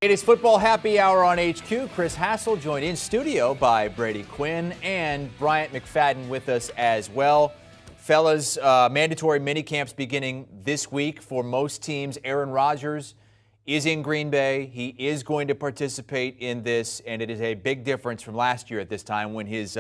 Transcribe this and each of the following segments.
It is football happy hour on HQ. Chris Hassel joined in studio by Brady Quinn and Bryant McFadden with us as well. Fellas, mandatory minicamps beginning this week for most teams. Aaron Rodgers is in Green Bay. He is going to participate in this, and it is a big difference from last year at this time when his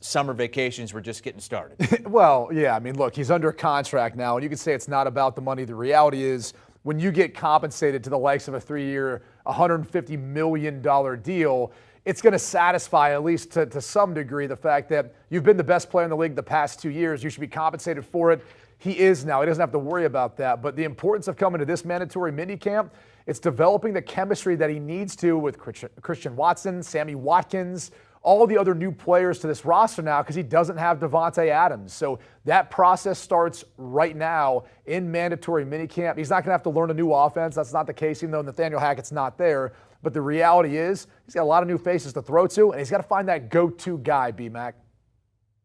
summer vacations were just getting started. Well, yeah, I mean, look, he's under contract now, and you can say it's not about the money. The reality is when you get compensated to the likes of a 3-year, $150 million deal, it's going to satisfy, at least to some degree, the fact that you've been the best player in the league the past 2 years. You should be compensated for it. He is now. He doesn't have to worry about that. But the importance of coming to this mandatory minicamp, it's developing the chemistry that he needs to with Christian Watson, Sammy Watkins, all the other new players to this roster now because he doesn't have Devontae Adams. So that process starts right now in mandatory minicamp. He's not going to have to learn a new offense. That's not the case, even though Nathaniel Hackett's not there. But the reality is he's got a lot of new faces to throw to, and he's got to find that go-to guy, B-Mac.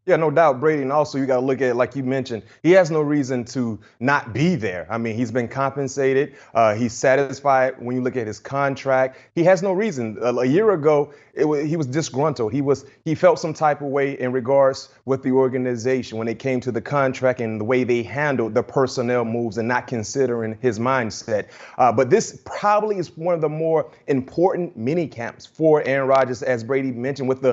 Yeah, no doubt, Brady. And also, you got to look at it, like you mentioned, he has no reason to not be there. I mean, he's been compensated. He's satisfied when you look at his contract. He has no reason. A year ago, he was disgruntled. He felt some type of way in regards with the organization when it came to the contract and the way they handled the personnel moves and not considering his mindset. But this probably is one of the more important mini camps for Aaron Rodgers, as Brady mentioned, with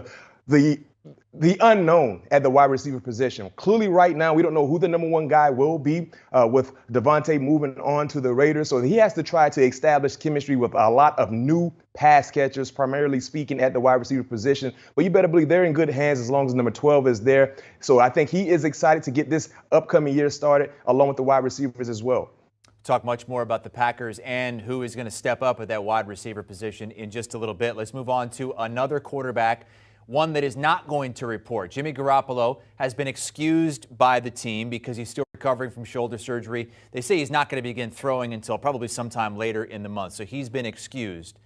the unknown at the wide receiver position. Clearly right now, we don't know who the number one guy will be with Devontae moving on to the Raiders. So he has to try to establish chemistry with a lot of new pass catchers, primarily speaking at the wide receiver position. But you better believe they're in good hands as long as number 12 is there. So I think he is excited to get this upcoming year started along with the wide receivers as well. Talk much more about the Packers and who is going to step up at that wide receiver position in just a little bit. Let's move on to another quarterback, one that is not going to report. Jimmy Garoppolo has been excused by the team because he's still recovering from shoulder surgery. They say he's not going to begin throwing until probably sometime later in the month, so he's been excused.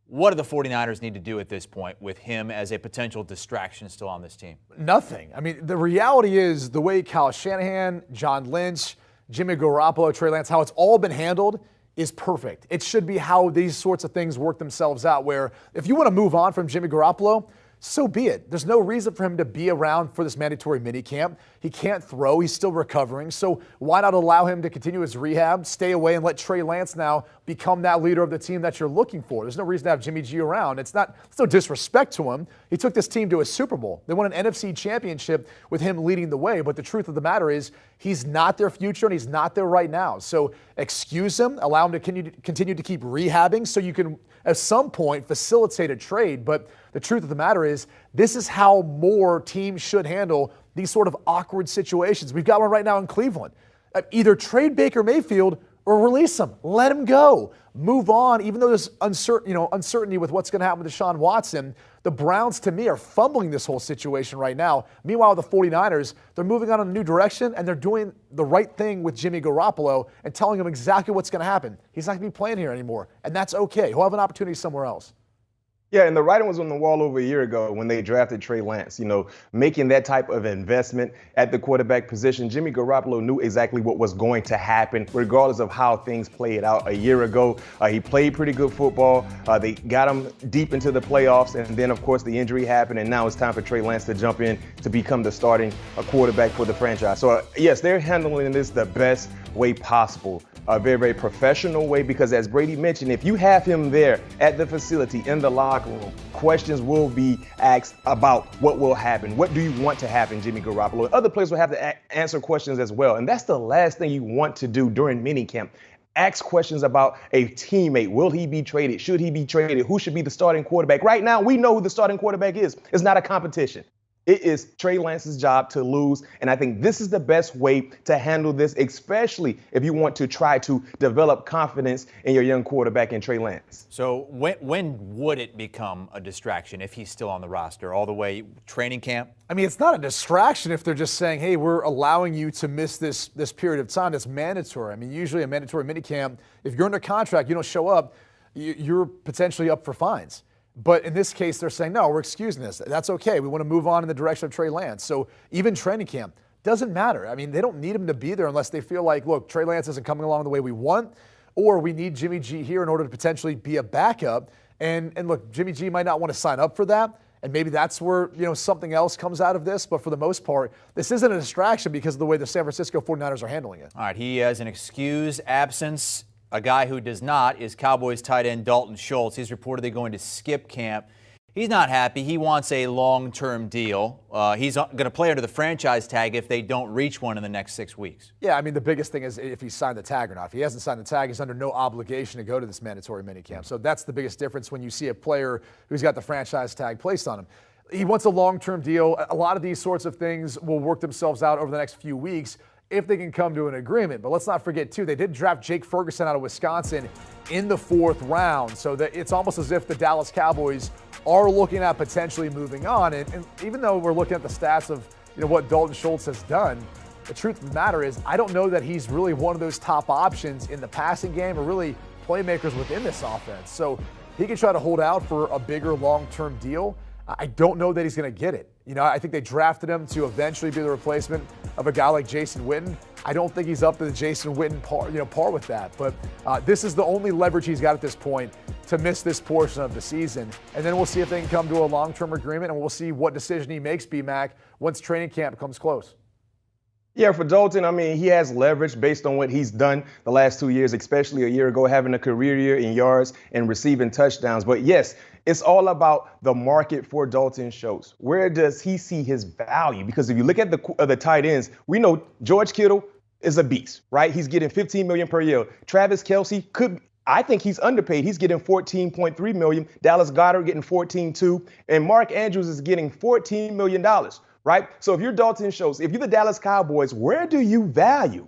What do the 49ers need to do at this point with him as a potential distraction still on this team? Nothing. I mean, the reality is the way Kyle Shanahan, John Lynch, Jimmy Garoppolo, Trey Lance, how it's all been handled is perfect. It should be how these sorts of things work themselves out, where if you want to move on from Jimmy Garoppolo, so be it. There's no reason for him to be around for this mandatory minicamp. He can't throw. He's still recovering. So why not allow him to continue his rehab, stay away, and let Trey Lance now become that leader of the team that you're looking for? There's no reason to have Jimmy G around. It's no disrespect to him. He took this team to a Super Bowl. They won an NFC championship with him leading the way. But the truth of the matter is he's not their future, and he's not there right now. So excuse him. Allow him to continue to keep rehabbing so you can, at some point, facilitate a trade. But the truth of the matter is this is how more teams should handle these sort of awkward situations. We've got one right now in Cleveland. Either trade Baker Mayfield or release him. Let him go. Move on. Even though there's uncertainty with what's going to happen with Deshaun Watson, the Browns, to me, are fumbling this whole situation right now. Meanwhile, the 49ers, they're moving on in a new direction, and they're doing the right thing with Jimmy Garoppolo and telling him exactly what's going to happen. He's not going to be playing here anymore, and that's okay. He'll have an opportunity somewhere else. Yeah, and the writing was on the wall over a year ago when they drafted Trey Lance. Making that type of investment at the quarterback position, Jimmy Garoppolo knew exactly what was going to happen, regardless of how things played out a year ago. He played pretty good football. They got him deep into the playoffs, and then, of course, the injury happened, and now it's time for Trey Lance to jump in to become the starting quarterback for the franchise. So, yes, they're handling this the best way possible. A very, very professional way, because as Brady mentioned, if you have him there at the facility in the locker room, questions will be asked about what will happen. What do you want to happen, Jimmy Garoppolo? Other players will have to answer questions as well. And that's the last thing you want to do during minicamp. Ask questions about a teammate. Will he be traded? Should he be traded? Who should be the starting quarterback? Right now, we know who the starting quarterback is. It's not a competition. It is Trey Lance's job to lose, and I think this is the best way to handle this, especially if you want to try to develop confidence in your young quarterback in Trey Lance. So when would it become a distraction if he's still on the roster? All the way training camp? I mean, it's not a distraction if they're just saying, hey, we're allowing you to miss this period of time that's mandatory. I mean, usually a mandatory minicamp, if you're under contract, you don't show up, you're potentially up for fines. But in this case, they're saying, no, we're excusing this. That's okay. We want to move on in the direction of Trey Lance. So even training camp doesn't matter. I mean, they don't need him to be there unless they feel like, look, Trey Lance isn't coming along the way we want. or we need Jimmy G here in order to potentially be a backup. And look, Jimmy G might not want to sign up for that. And maybe that's where, something else comes out of this. But for the most part, this isn't a distraction because of the way the San Francisco 49ers are handling it. All right, he has an excused absence. A guy who does not is Cowboys tight end Dalton Schultz. He's reportedly going to skip camp. He's not happy. He wants a long-term deal. He's going to play under the franchise tag if they don't reach one in the next 6 weeks. Yeah, I mean, the biggest thing is if he signed the tag or not. If he hasn't signed the tag, he's under no obligation to go to this mandatory minicamp. So that's the biggest difference when you see a player who's got the franchise tag placed on him. He wants a long-term deal. A lot of these sorts of things will work themselves out over the next few weeks if they can come to an agreement. But let's not forget, too, they did draft Jake Ferguson out of Wisconsin in the 4th round. So that it's almost as if the Dallas Cowboys are looking at potentially moving on. And even though we're looking at the stats of what Dalton Schultz has done, the truth of the matter is I don't know that he's really one of those top options in the passing game or really playmakers within this offense. So he can try to hold out for a bigger long-term deal. I don't know that he's going to get it. I think they drafted him to eventually be the replacement of a guy like Jason Witten. I don't think he's up to the Jason Witten par with that. But this is the only leverage he's got at this point to miss this portion of the season. And then we'll see if they can come to a long-term agreement, and we'll see what decision he makes, B-Mac, once training camp comes close. Yeah, for Dalton, I mean, he has leverage based on what he's done the last 2 years, especially a year ago, having a career year in yards and receiving touchdowns. But yes, it's all about the market for Dalton Schultz. Where does he see his value? Because if you look at the tight ends, we know George Kittle is a beast, right? He's getting $15 million per year. Travis Kelce I think he's underpaid. He's getting $14.3 million. Dallas Goedert getting $14.2, and Mark Andrews is getting $14 million. Right? So if you're Dalton Schultz, if you're the Dallas Cowboys, where do you value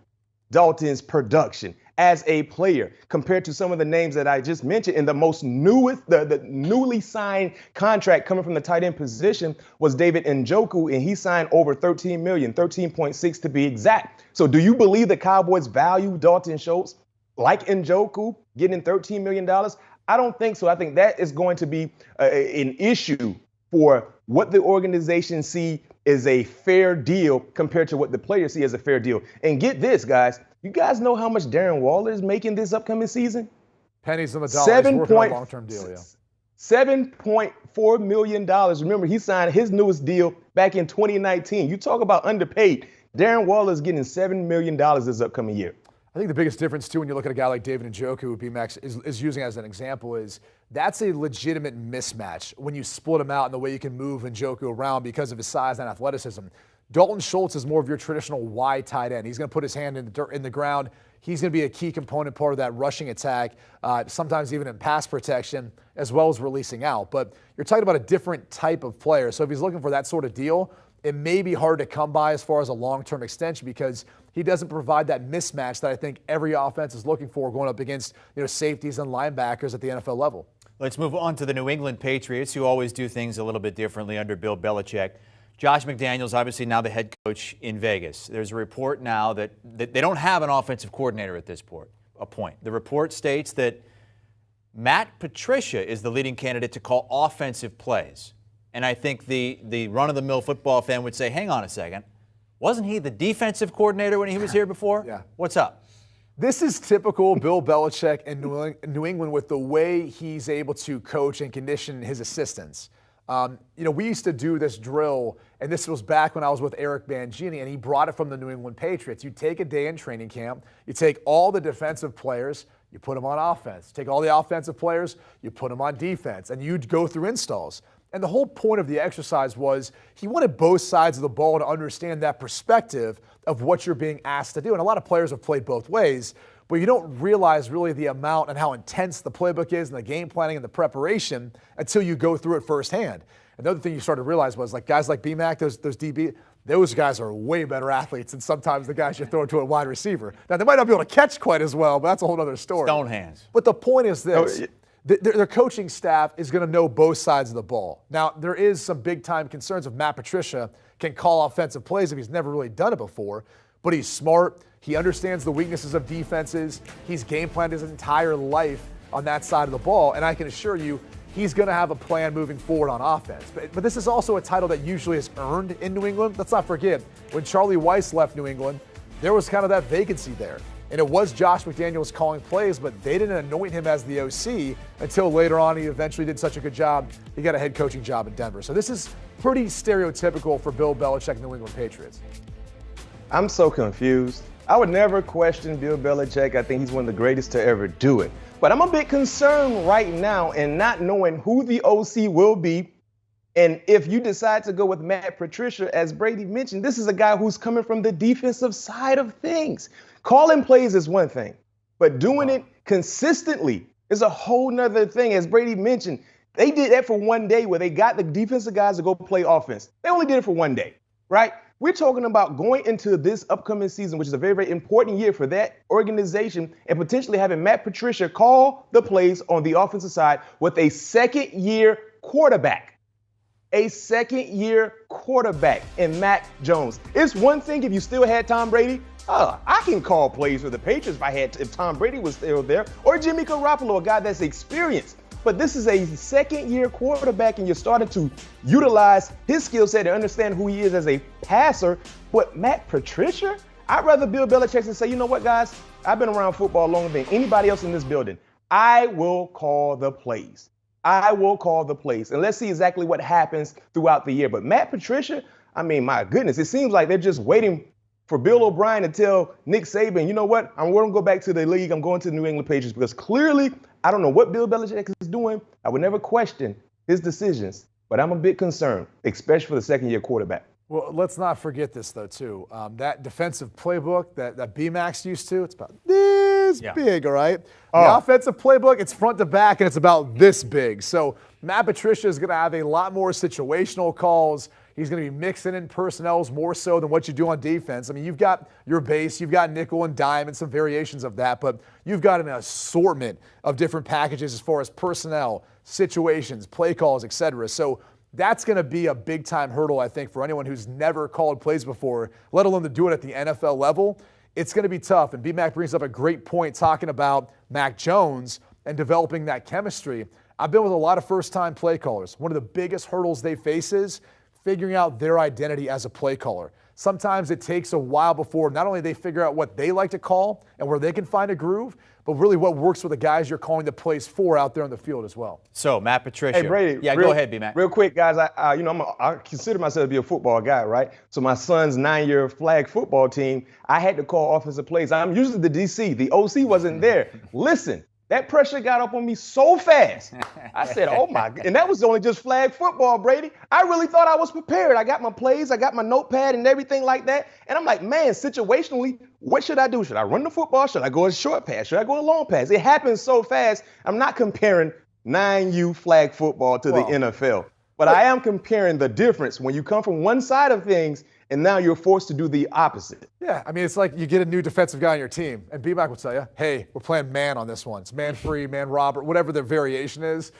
Dalton's production as a player compared to some of the names that I just mentioned? And the newly signed contract coming from the tight end position was David Njoku, and he signed over $13 million, 13.6 to be exact. So do you believe the Cowboys value Dalton Schultz like Njoku getting $13 million? I don't think so. I think that is going to be an issue for what the organization see is a fair deal compared to what the players see as a fair deal. And get this, guys. You guys know how much Darren Waller is making this upcoming season? Pennies on the dollar. He's working on a long-term deal, yeah. $7.4 million. Remember, he signed his newest deal back in 2019. You talk about underpaid. Darren Waller is getting $7 million this upcoming year. I think the biggest difference, too, when you look at a guy like David Njoku, who B-Max is using as an example, is that's a legitimate mismatch when you split him out and the way you can move Njoku around because of his size and athleticism. Dalton Schultz is more of your traditional wide tight end. He's going to put his hand in the ground. He's going to be a key component part of that rushing attack, sometimes even in pass protection, as well as releasing out. But you're talking about a different type of player. So if he's looking for that sort of deal, it may be hard to come by as far as a long-term extension because he doesn't provide that mismatch that I think every offense is looking for going up against safeties and linebackers at the NFL level. Let's move on to the New England Patriots, who always do things a little bit differently under Bill Belichick. Josh McDaniels, obviously now the head coach in Vegas. There's a report now that they don't have an offensive coordinator at this point. The report states that Matt Patricia is the leading candidate to call offensive plays. And I think the run-of-the-mill football fan would say, hang on a second. Wasn't he the defensive coordinator when he was here before? Yeah. What's up? This is typical Bill Belichick in New England with the way he's able to coach and condition his assistants. We used to do this drill, and this was back when I was with Eric Mangini, and he brought it from the New England Patriots. You take a day in training camp, you take all the defensive players, you put them on offense. Take all the offensive players, you put them on defense, and you'd go through installs. And the whole point of the exercise was he wanted both sides of the ball to understand that perspective of what you're being asked to do. And a lot of players have played both ways, but you don't realize really the amount and how intense the playbook is and the game planning and the preparation until you go through it firsthand. And the other thing you started to realize was like guys like BMAC, those DB, those guys are way better athletes than sometimes the guys you throw to a wide receiver. Now, they might not be able to catch quite as well, but that's a whole other story. Stone hands. But the point is this. Their coaching staff is going to know both sides of the ball. Now, there is some big-time concerns if Matt Patricia can call offensive plays if he's never really done it before, but he's smart. He understands the weaknesses of defenses. He's game planned his entire life on that side of the ball, and I can assure you he's going to have a plan moving forward on offense. But this is also a title that usually is earned in New England. Let's not forget, when Charlie Weiss left New England, there was kind of that vacancy there. And it was Josh McDaniels calling plays, but they didn't anoint him as the OC until later on. He eventually did such a good job. He got a head coaching job in Denver. So this is pretty stereotypical for Bill Belichick and the New England Patriots. I'm so confused. I would never question Bill Belichick. I think he's one of the greatest to ever do it. But I'm a bit concerned right now in not knowing who the OC will be. And if you decide to go with Matt Patricia, as Brady mentioned, this is a guy who's coming from the defensive side of things. Calling plays is one thing, but doing it consistently is a whole nother thing. As Brady mentioned, they did that for one day where they got the defensive guys to go play offense. They only did it for one day, right? We're talking about going into this upcoming season, which is a very, very important year for that organization, and potentially having Matt Patricia call the plays on the offensive side with a second-year quarterback. A second-year quarterback in Mac Jones. It's one thing if you still had Tom Brady. I can call plays for the Patriots if Tom Brady was still there, or Jimmy Garoppolo, a guy that's experienced. But this is a second-year quarterback, and you're starting to utilize his skill set and understand who he is as a passer. But Matt Patricia, I'd rather Bill Belichick say, you know what, guys? I've been around football longer than anybody else in this building. I will call the plays. I will call the plays. And let's see exactly what happens throughout the year. But Matt Patricia, I mean, my goodness, it seems like they're just waiting for Bill O'Brien to tell Nick Saban, you know what? I'm going to go back to the league. I'm going to the New England Patriots because clearly I don't know what Bill Belichick is doing. I would never question his decisions, but I'm a bit concerned, especially for the second-year quarterback. Well, let's not forget this, though, too. That defensive playbook that B-Max used to, it's about this big, all right? The offensive playbook, it's front to back, and it's about this big. So Matt Patricia is going to have a lot more situational calls. He's going to be mixing in personnels more so than what you do on defense. I mean, you've got your base, you've got nickel and dime and some variations of that, but you've got an assortment of different packages as far as personnel, situations, play calls, etc. So that's going to be a big-time hurdle, I think, for anyone who's never called plays before, let alone to do it at the NFL level. It's going to be tough, and B-Mac brings up a great point talking about Mac Jones and developing that chemistry. I've been with a lot of first-time play callers. One of the biggest hurdles they face is figuring out their identity as a play caller. Sometimes it takes a while before not only they figure out what they like to call and where they can find a groove, but really what works with the guys you're calling the plays for out there on the field as well. So, Matt Patricia. Hey, Brady. Go ahead, B-Mac. Real quick, guys. I consider myself to be a football guy, right? So my son's 9-year flag football team, I had to call offensive plays. I'm usually the DC. The OC wasn't there. Listen. That pressure got up on me so fast. I said, oh, my God. And that was only just flag football, Brady. I really thought I was prepared. I got my plays. I got my notepad and everything like that. And I'm like, man, situationally, what should I do? Should I run the football? Should I go a short pass? Should I go a long pass? It happens so fast. I'm not comparing 9U flag football to the NFL. But I am comparing the difference when you come from one side of things and now you're forced to do the opposite. Yeah, I mean, it's like you get a new defensive guy on your team, and B-Mac will tell you, hey, we're playing man on this one. It's man free, man robber, whatever the variation is.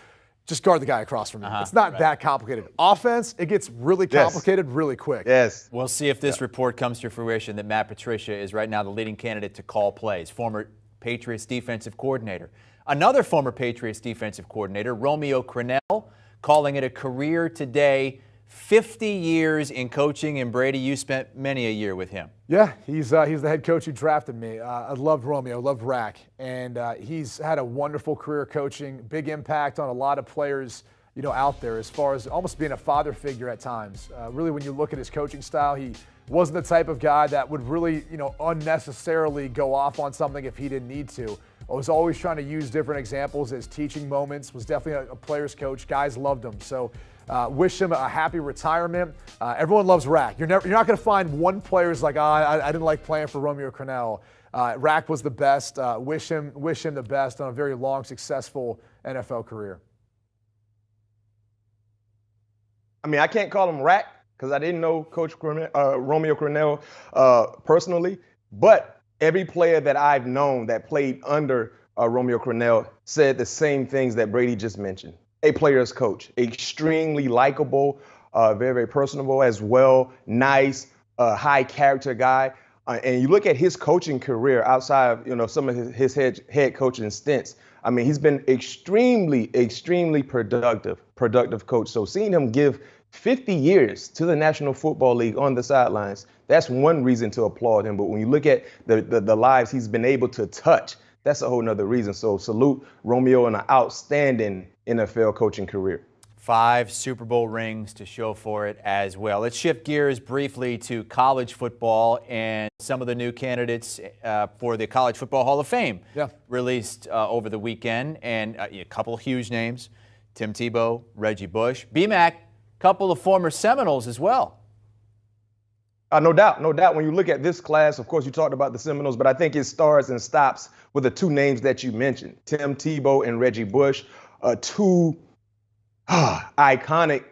Just guard the guy across from you. It's not that complicated. Offense, it gets really complicated really quick. Yes. We'll see if this report comes to fruition that Matt Patricia is right now the leading candidate to call plays, former Patriots defensive coordinator. Another former Patriots defensive coordinator, Romeo Crennel, calling it a career today. 50 years in coaching, and Brady, you spent many a year with him. Yeah, he's the head coach who drafted me. I loved Romeo, loved Rack, and he's had a wonderful career coaching, big impact on a lot of players, out there as far as almost being a father figure at times. Really, when you look at his coaching style, he wasn't the type of guy that would really, unnecessarily go off on something if he didn't need to. I was always trying to use different examples as teaching moments, was definitely a player's coach. Guys loved him. So wish him a happy retirement. Everyone loves Rack. You're not going to find one player who's like, I didn't like playing for Romeo Crennel. Rack was the best. Wish him the best on a very long, successful NFL career. I mean, I can't call him Rack because I didn't know Coach Romeo Crennel personally, but every player that I've known that played under Romeo Crennel said the same things that Brady just mentioned. A player's coach, extremely likable, very, very personable as well, nice, high character guy. And you look at his coaching career outside of, some of his head coaching stints. I mean, he's been extremely productive coach. So seeing him give 50 years to the National Football League on the sidelines, That's one reason to applaud him. But when you look at the lives he's been able to touch, that's a whole nother reason. So salute Romeo on an outstanding NFL coaching career. 5 Super Bowl rings to show for it as well. Let's shift gears briefly to college football and some of the new candidates for the College Football Hall of Fame released over the weekend. And a couple huge names, Tim Tebow, Reggie Bush, BMAC, couple of former Seminoles as well. No doubt, no doubt. When you look at this class, of course, you talked about the Seminoles, but I think it starts and stops with the 2 names that you mentioned, Tim Tebow and Reggie Bush, 2 iconic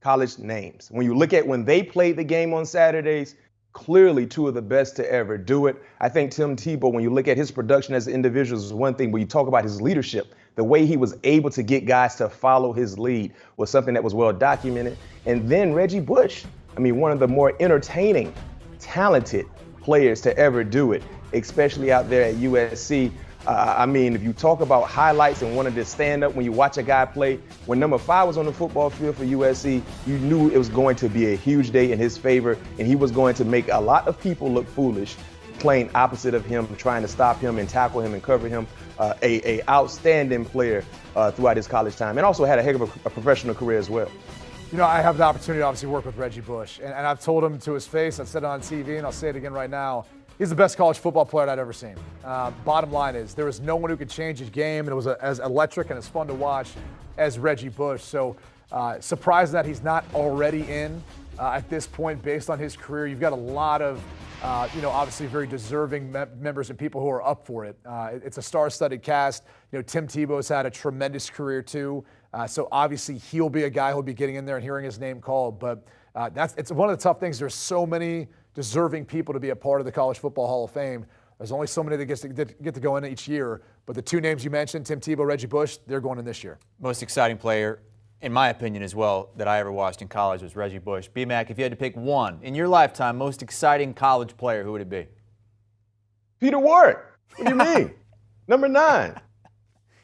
college names. When you look at when they played the game on Saturdays, clearly 2 of the best to ever do it. I think Tim Tebow, when you look at his production as an individual, is one thing. When you talk about his leadership, the way he was able to get guys to follow his lead was something that was well documented. And then Reggie Bush, I mean, one of the more entertaining, talented players to ever do it, especially out there at USC. I mean, if you talk about highlights and wanted to stand up when you watch a guy play, when number 5 was on the football field for USC, you knew it was going to be a huge day in his favor, and he was going to make a lot of people look foolish playing opposite of him, trying to stop him and tackle him and cover him. A outstanding player throughout his college time, and also had a heck of a professional career as well. You know, I have the opportunity to obviously work with Reggie Bush, and I've told him to his face, I've said it on TV, and I'll say it again right now, he's the best college football player I'd ever seen. Bottom line is, there was no one who could change his game, and it was as electric and as fun to watch as Reggie Bush. So surprised that he's not already in at this point based on his career. You've got a lot of obviously very deserving members and people who are up for it. It's a star-studded cast. You know, Tim Tebow's had a tremendous career too. So obviously he'll be a guy who'll be getting in there and hearing his name called. But it's one of the tough things. There's so many deserving people to be a part of the College Football Hall of Fame. There's only so many that get to go in each year. But the 2 names you mentioned, Tim Tebow, Reggie Bush, they're going in this year. Most exciting player, in my opinion as well, that I ever watched in college was Reggie Bush. BMAC, if you had to pick one in your lifetime, most exciting college player, who would it be? Peter Ward. What do you mean? Number 9.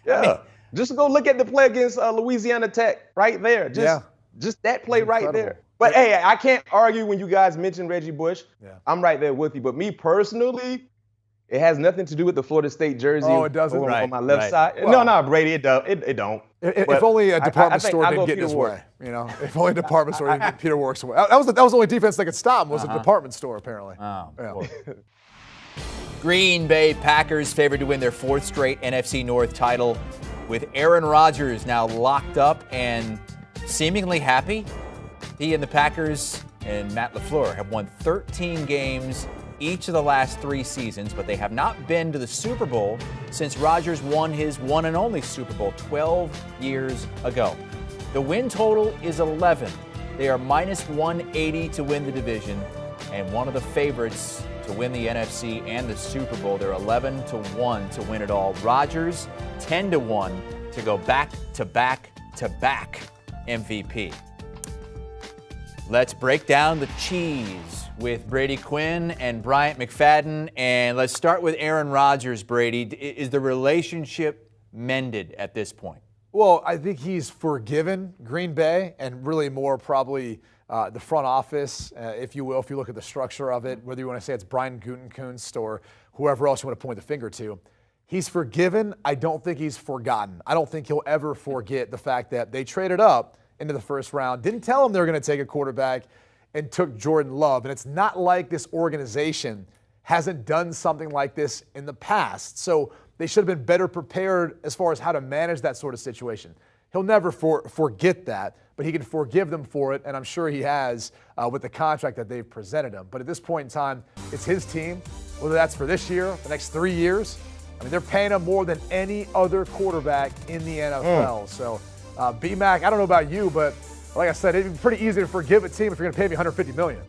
Yeah. I mean, just go look at the play against Louisiana Tech right there. Just that play right there. But hey, I can't argue when you guys mention Reggie Bush. Yeah. I'm right there with you. But me personally, it has nothing to do with the Florida State jersey. Oh, it doesn't? On my left side. Well, no, Brady, it don't. If only a department store didn't get in his way. You know, if only a department store didn't get Peter Ward's way. That was the only defense that could stop him was a department store, apparently. Oh, yeah. Green Bay Packers favored to win their 4th straight NFC North title, with Aaron Rodgers now locked up and seemingly happy. He and the Packers and Matt LaFleur have won 13 games each of the last 3 seasons, but they have not been to the Super Bowl since Rodgers won his one and only Super Bowl 12 years ago. The win total is 11. They are minus 180 to win the division and one of the favorites to win the NFC and the Super Bowl. They're 11-1 to win it all. Rodgers 10-1 to go back-to-back-to-back MVP. Let's break down the cheese with Brady Quinn and Bryant McFadden. And let's start with Aaron Rodgers, Brady. Is the relationship mended at this point? Well, I think he's forgiven Green Bay and really more probably the front office, if you will, if you look at the structure of it, whether you want to say it's Brian Gutekunst or whoever else you want to point the finger to. He's forgiven. I don't think he's forgotten. I don't think he'll ever forget the fact that they traded up into the first round, didn't tell him they were going to take a quarterback, and took Jordan Love. And it's not like this organization hasn't done something like this in the past. So they should have been better prepared as far as how to manage that sort of situation. He'll never forget that, but he can forgive them for it, and I'm sure he has with the contract that they've presented him. But at this point in time, it's his team, whether that's for this year, the next 3 years. I mean, they're paying him more than any other quarterback in the NFL. So BMAC, I don't know about you, but like I said, it'd be pretty easy to forgive a team if you're going to pay me $150 million.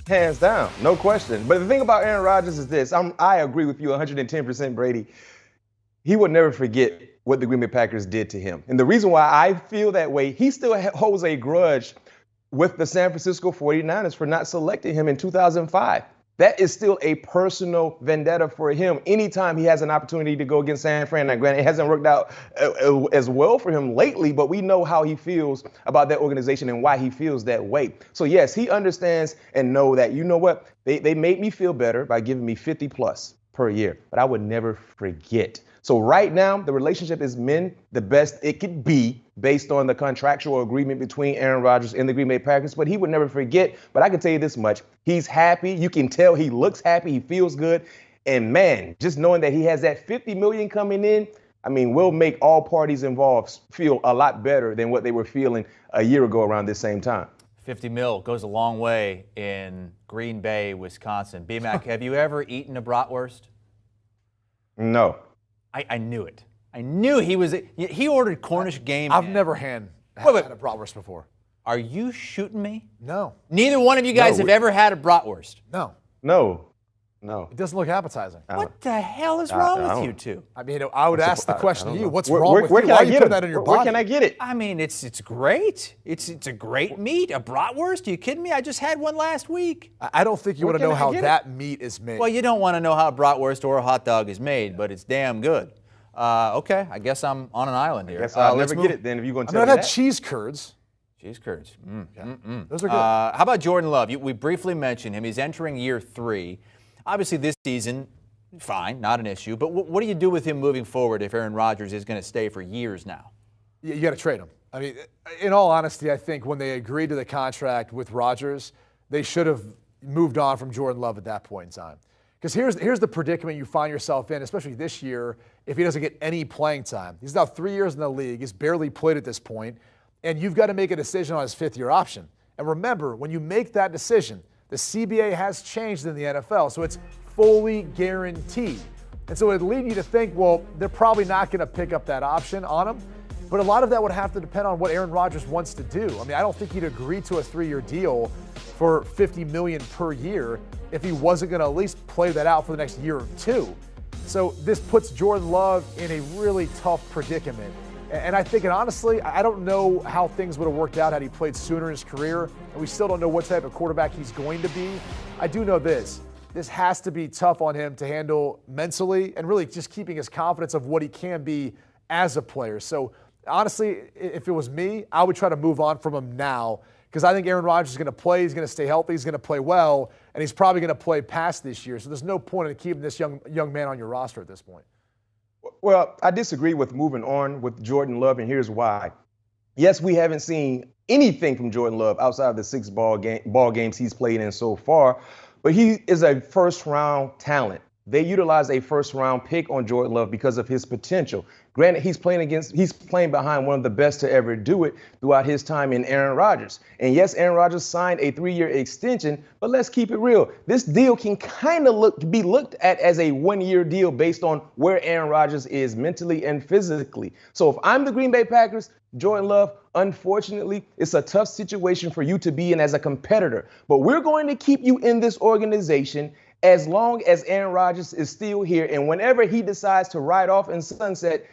Hands down, no question. But the thing about Aaron Rodgers is this. I agree with you 110%, Brady. He would never forget what the Green Bay Packers did to him. And the reason why I feel that way, he still holds a grudge with the San Francisco 49ers for not selecting him in 2005. that is still a personal vendetta for him. Anytime he has an opportunity to go against San Fran, now granted, it hasn't worked out as well for him lately, but we know how he feels about that organization and why he feels that way. So yes, he understands and know that, you know what, they made me feel better by giving me 50 plus per year, but I would never forget. So right now, the relationship is the best it could be based on the contractual agreement between Aaron Rodgers and the Green Bay Packers, but he would never forget. But I can tell you this much. He's happy. You can tell he looks happy. He feels good. And man, just knowing that he has that $50 million coming in, I mean, will make all parties involved feel a lot better than what they were feeling a year ago around this same time. 50 mil goes a long way in Green Bay, Wisconsin. B-Mac, have you ever eaten a bratwurst? No. I knew it. I knew he ordered Cornish game. I've never had a bratwurst before. Are you shooting me? No. Neither one of you guys have ever had a bratwurst. No. No. It doesn't look appetizing. What the hell is wrong with you two? I mean, I would ask the question to you. What's wrong with you? Why are you putting that in your body? Where can I get it? I mean, it's great. It's a great meat. A bratwurst? Are you kidding me? I just had one last week. I don't think you want to know how that meat is made. Well, you don't want to know how a bratwurst or a hot dog is made, but it's damn good. Okay, I guess I'm on an island here. I guess I'll never get it then if you're going to tell me I've that. had cheese curds. Cheese curds. Those are good. How about Jordan Love? We briefly mentioned him. He's entering year 3. Obviously, this season, fine, not an issue. But what do you do with him moving forward if Aaron Rodgers is going to stay for years now? You got to trade him. I mean, in all honesty, I think when they agreed to the contract with Rodgers, they should have moved on from Jordan Love at that point in time. Because here's the predicament you find yourself in, especially this year, if he doesn't get any playing time. He's now 3 years in the league. He's barely played at this point, and you've got to make a decision on his 5th-year option. And remember, when you make that decision, the CBA has changed in the NFL, so it's fully guaranteed. And so it would lead you to think, well, they're probably not going to pick up that option on him. But a lot of that would have to depend on what Aaron Rodgers wants to do. I mean, I don't think he'd agree to a 3-year deal for $50 million per year if he wasn't going to at least play that out for the next year or 2. So this puts Jordan Love in a really tough predicament. And I think, and honestly, I don't know how things would have worked out had he played sooner in his career. And we still don't know what type of quarterback he's going to be. I do know this. This has to be tough on him to handle mentally and really just keeping his confidence of what he can be as a player. So honestly, if it was me, I would try to move on from him now because I think Aaron Rodgers is going to play. He's going to stay healthy. He's going to play well. And he's probably going to play past this year. So there's no point in keeping this young man on your roster at this point. Well, I disagree with moving on with Jordan Love, and here's why. Yes, we haven't seen anything from Jordan Love outside of the 6 ball games he's played in so far, but he is a first-round talent. They utilized a first-round pick on Jordan Love because of his potential. Granted, he's playing behind one of the best to ever do it throughout his time in Aaron Rodgers. And yes, Aaron Rodgers signed a 3-year extension, but let's keep it real. This deal can kind of be looked at as a 1-year deal based on where Aaron Rodgers is mentally and physically. So if I'm the Green Bay Packers, Jordan Love, unfortunately, it's a tough situation for you to be in as a competitor. But we're going to keep you in this organization as long as Aaron Rodgers is still here. And whenever he decides to ride off in sunset,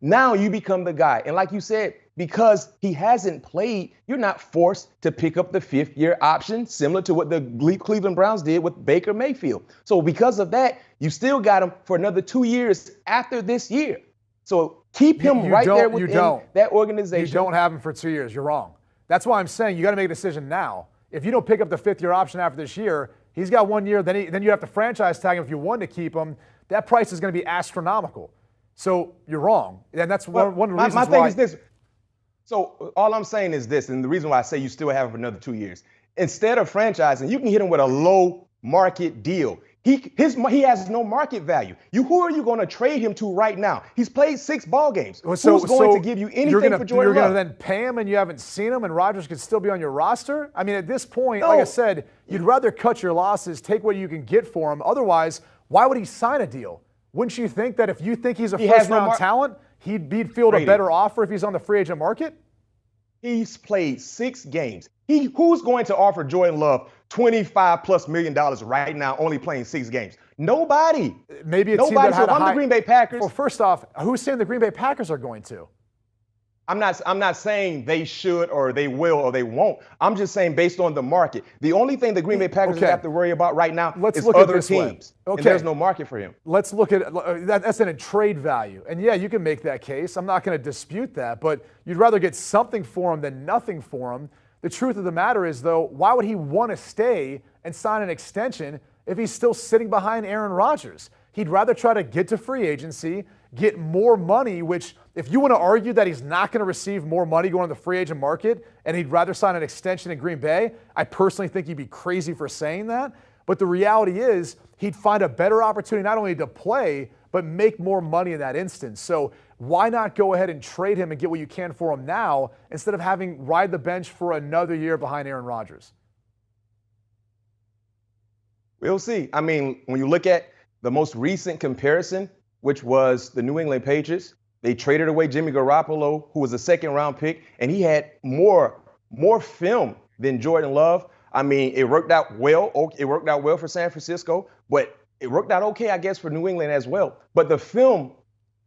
now you become the guy. And like you said, because he hasn't played, you're not forced to pick up the 5th-year option, similar to what the Cleveland Browns did with Baker Mayfield. So because of that, you still got him for another 2 years after this year. So keep him right there within that organization. You don't have him for 2 years. You're wrong. That's why I'm saying you got to make a decision now. If you don't pick up the 5th-year option after this year, he's got 1 year. Then you have to franchise tag him if you want to keep him. That price is going to be astronomical. So you're wrong. And that's one of the reasons why. My thing is this. So all I'm saying is this, and the reason why I say you still have him for another 2 years. Instead of franchising, you can hit him with a low market deal. He has no market value. Who are you going to trade him to right now? He's played 6 ball games. Who's going to give you anything for Jordan Love? You're going to then pay him and you haven't seen him and Rodgers could still be on your roster? I mean, at this point, like I said, you'd rather cut your losses, take what you can get for him. Otherwise, why would he sign a deal? Wouldn't you think that if you think he's a first-round talent, he'd field a better offer if he's on the free agent market? He's played 6 games. Who's going to offer Jordan Love $25+ million right now, only playing 6 games? Nobody. Maybe a team that had the Green Bay Packers. Well, first off, who's saying the Green Bay Packers are going to? I'm not saying they should or they will or they won't. I'm just saying based on the market. The only thing the Green Bay Packers have to worry about right now is other teams. Okay. And there's no market for him. Let's look at that's in a trade value. And yeah, you can make that case. I'm not going to dispute that, but you'd rather get something for him than nothing for him. The truth of the matter is, though, why would he want to stay and sign an extension if he's still sitting behind Aaron Rodgers? He'd rather try to get to free agency, get more money, which if you want to argue that he's not going to receive more money going on the free agent market and he'd rather sign an extension in Green Bay, I personally think he'd be crazy for saying that. But the reality is he'd find a better opportunity not only to play, but make more money in that instance. So why not go ahead and trade him and get what you can for him now instead of having ride the bench for another year behind Aaron Rodgers? We'll see. I mean, when you look at the most recent comparison, which was the New England Patriots, they traded away Jimmy Garoppolo, who was a second-round pick, and he had more film than Jordan Love. I mean, it worked out well. It worked out well for San Francisco, but it worked out okay, I guess, for New England as well. But the film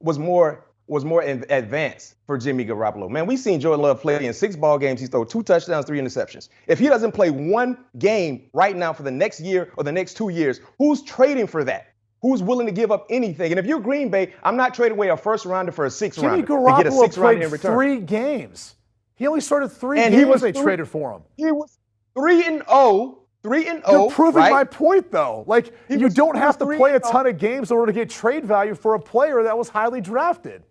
was more advanced for Jimmy Garoppolo. Man, we've seen Jordan Love play in 6 ball games. He's thrown 2 touchdowns, 3 interceptions. If he doesn't play one game right now for the next year or the next 2 years, who's trading for that? Who's willing to give up anything? And if you're Green Bay, I'm not trading away a first rounder for a 6th rounder to get a 6th rounder in return. 3 games. He only started 3 games they traded for him. He was 3-0. 3-0. You're proving my point, though. Like, you don't have to play a ton of games in order to get trade value for a player that was highly drafted.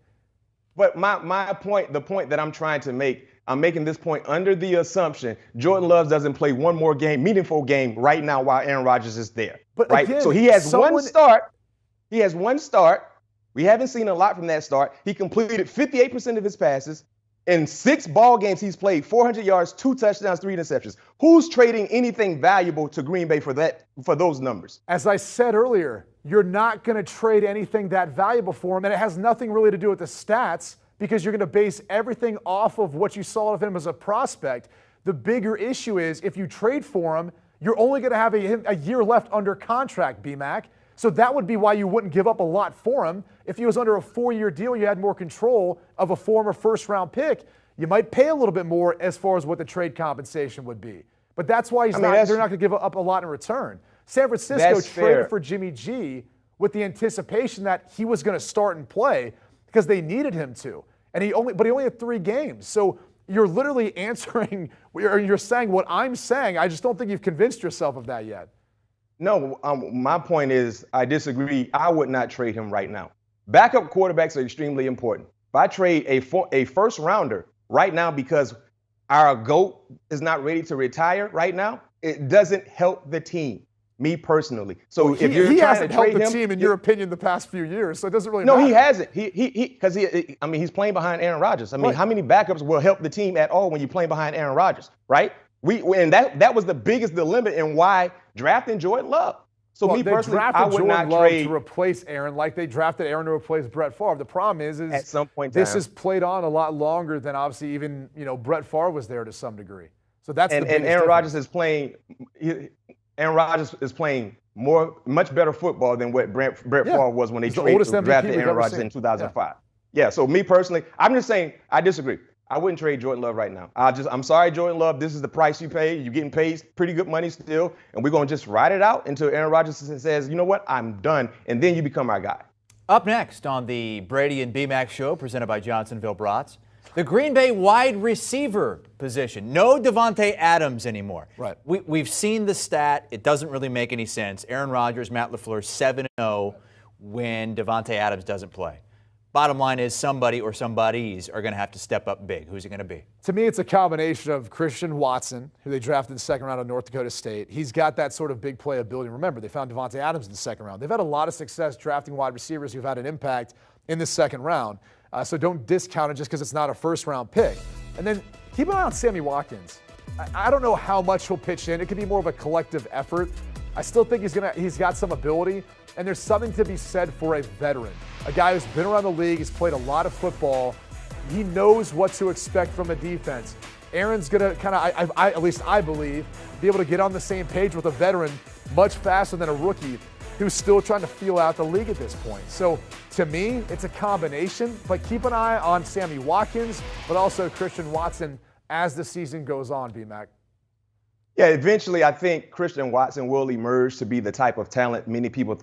But my point, the point that I'm trying to make, I'm making this point under the assumption Jordan Love doesn't play one more game, meaningful game right now while Aaron Rodgers is there. But right? Again, so he has one start. He has one start. We haven't seen a lot from that start. He completed 58% of his passes. In 6 ball games he's played, 400 yards, 2 touchdowns, 3 interceptions. Who's trading anything valuable to Green Bay for those numbers? As I said earlier, you're not going to trade anything that valuable for him, and it has nothing really to do with the stats because you're going to base everything off of what you saw of him as a prospect. The bigger issue is if you trade for him, you're only going to have a year left under contract, B-Mac. So that would be why you wouldn't give up a lot for him. If he was under a 4-year deal, you had more control of a former first-round pick. You might pay a little bit more as far as what the trade compensation would be. But that's why they're not going to give up a lot in return. San Francisco traded for Jimmy G with the anticipation that he was going to start and play because they needed him to. But he only had 3 games. So you're literally answering, or you're saying what I'm saying. I just don't think you've convinced yourself of that yet. No, my point is I disagree. I would not trade him right now. Backup quarterbacks are extremely important. If I trade a first rounder right now because our GOAT is not ready to retire right now, it doesn't help the team, me personally. So if you're he trying hasn't to trade helped the him, team, in your opinion, the past few years, so it doesn't really matter. No, he hasn't. Because he's playing behind Aaron Rodgers. I mean, how many backups will help the team at all when you're playing behind Aaron Rodgers, right? And that was the biggest dilemma in why drafting Jordan Love. So me personally, I would not trade to replace Aaron like they drafted Aaron to replace Brett Favre. The problem is at some point this is played on a lot longer than obviously even Brett Favre was there to some degree. So that's the biggest Aaron Rodgers is playing. Aaron Rodgers is playing much better football than what Brett Favre was when they drafted Aaron Rodgers in 2005. Yeah. So me personally, I'm just saying I disagree. I wouldn't trade Jordan Love right now. I'm sorry, Jordan Love. This is the price you pay. You're getting paid pretty good money still, and we're going to just ride it out until Aaron Rodgers says, you know what, I'm done, and then you become our guy. Up next on the Brady and B-Mac show, presented by Johnsonville Brats, the Green Bay wide receiver position. No Davante Adams anymore. Right. We've seen the stat. It doesn't really make any sense. Aaron Rodgers, Matt LaFleur, 7-0 when Davante Adams doesn't play. Bottom line is somebody or somebodies are going to have to step up big. Who's it going to be? To me, it's a combination of Christian Watson, who they drafted in the 2nd round of North Dakota State. He's got that sort of big play ability. Remember, they found Davante Adams in the 2nd round. They've had a lot of success drafting wide receivers who've had an impact in the 2nd round. So don't discount it just because it's not a first-round pick. And then keep an eye on Sammy Watkins. I don't know how much he'll pitch in. It could be more of a collective effort. I still think he's got some ability, and there's something to be said for a veteran, a guy who's been around the league, has played a lot of football. He knows what to expect from a defense. Aaron's going to kind of, at least I believe, be able to get on the same page with a veteran much faster than a rookie. who's still trying to feel out the league at this point. So to me, it's a combination, but keep an eye on Sammy Watkins, but also Christian Watson as the season goes on, B-Mac. Yeah, eventually I think Christian Watson will emerge to be the type of talent many people,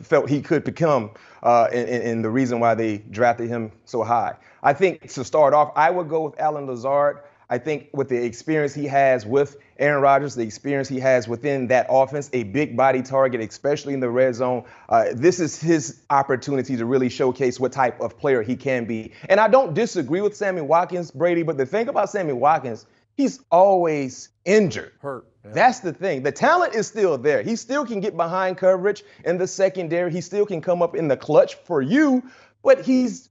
felt he could become, and the reason why they drafted him so high. I think to start off, I would go with Allen Lazard. I think with the experience he has with Aaron Rodgers, the experience he has within that offense, a big body target, especially in the red zone, this is his opportunity to really showcase what type of player he can be. And I don't disagree with Sammy Watkins, Brady, but the thing about Sammy Watkins, he's always injured. Hurt. Yeah. That's the thing. The talent is still there. He still can get behind coverage in the secondary. He still can come up in the clutch for you, but he's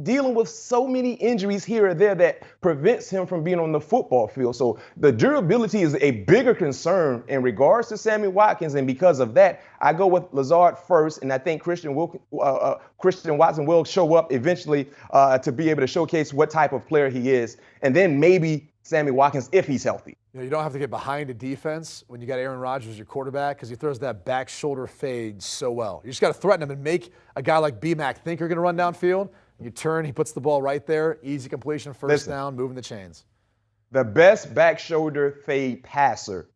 dealing with so many injuries here or there that prevents him from being on the football field. So the durability is a bigger concern in regards to Sammy Watkins, and because of that, I go with Lazard first, and I think Christian Watson will show up eventually to be able to showcase what type of player he is, and then maybe Sammy Watkins if he's healthy. You don't have to get behind a defense when you got Aaron Rodgers as your quarterback because he throws that back shoulder fade so well. You just got to threaten him and make a guy like B-Mac think you're going to run downfield. You turn, he puts the ball right there, easy completion, first down, moving the chains. The best back shoulder fade passer